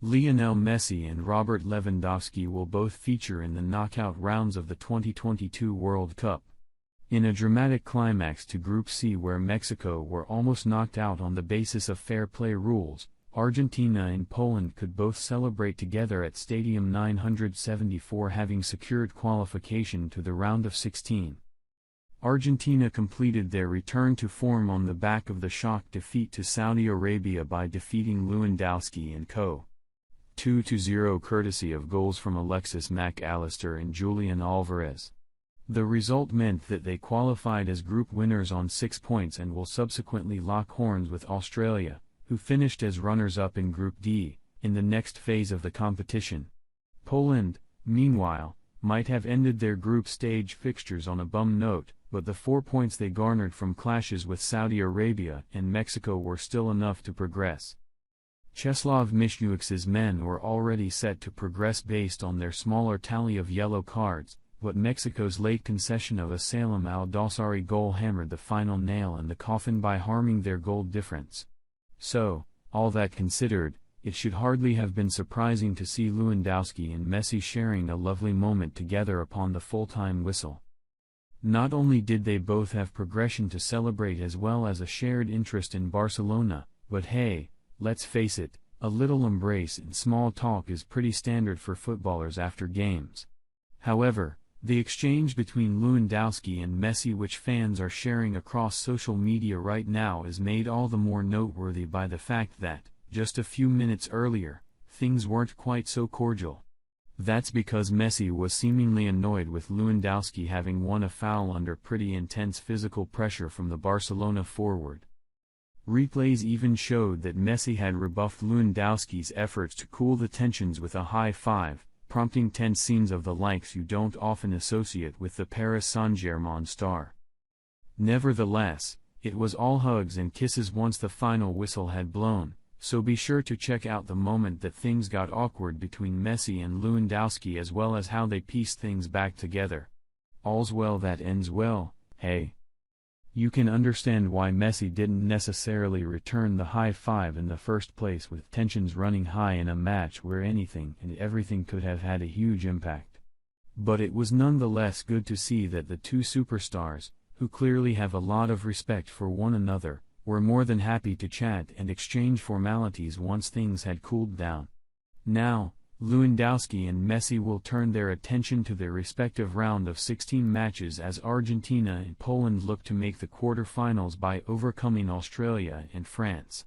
Lionel Messi and Robert Lewandowski will both feature in the knockout rounds of the 2022 World Cup. In a dramatic climax to Group C where Mexico were almost knocked out on the basis of fair play rules, Argentina and Poland could both celebrate together at Stadium 974, having secured qualification to the round of 16. Argentina completed their return to form on the back of the shock defeat to Saudi Arabia by defeating Lewandowski and co. 2-0 courtesy of goals from Alexis Mac Allister and Julian Alvarez. The result meant that they qualified as group winners on 6 points and will subsequently lock horns with Australia, who finished as runners-up in Group D, in the next phase of the competition. Poland, meanwhile, might have ended their group stage fixtures on a bum note, but the 4 points they garnered from clashes with Saudi Arabia and Mexico were still enough to progress. Czeslaw Michniewicz' men were already set to progress based on their smaller tally of yellow cards, but Mexico's late concession of a Salem Al-Dosari goal hammered the final nail in the coffin by harming their goal difference. So, all that considered, it should hardly have been surprising to see Lewandowski and Messi sharing a lovely moment together upon the full-time whistle. Not only did they both have progression to celebrate as well as a shared interest in Barcelona, but hey, let's face it, a little embrace and small talk is pretty standard for footballers after games. However, the exchange between Lewandowski and Messi, which fans are sharing across social media right now, is made all the more noteworthy by the fact that, just a few minutes earlier, things weren't quite so cordial. That's because Messi was seemingly annoyed with Lewandowski having won a foul under pretty intense physical pressure from the Barcelona forward. Replays even showed that Messi had rebuffed Lewandowski's efforts to cool the tensions with a high five, prompting tense scenes of the likes you don't often associate with the Paris Saint-Germain star. Nevertheless, it was all hugs and kisses once the final whistle had blown, so be sure to check out the moment that things got awkward between Messi and Lewandowski as well as how they pieced things back together. All's well that ends well, hey. You can understand why Messi didn't necessarily return the high five in the first place, with tensions running high in a match where anything and everything could have had a huge impact. But it was nonetheless good to see that the two superstars, who clearly have a lot of respect for one another, were more than happy to chat and exchange formalities once things had cooled down. Now, Lewandowski and Messi will turn their attention to their respective round of 16 matches as Argentina and Poland look to make the quarter-finals by overcoming Australia and France.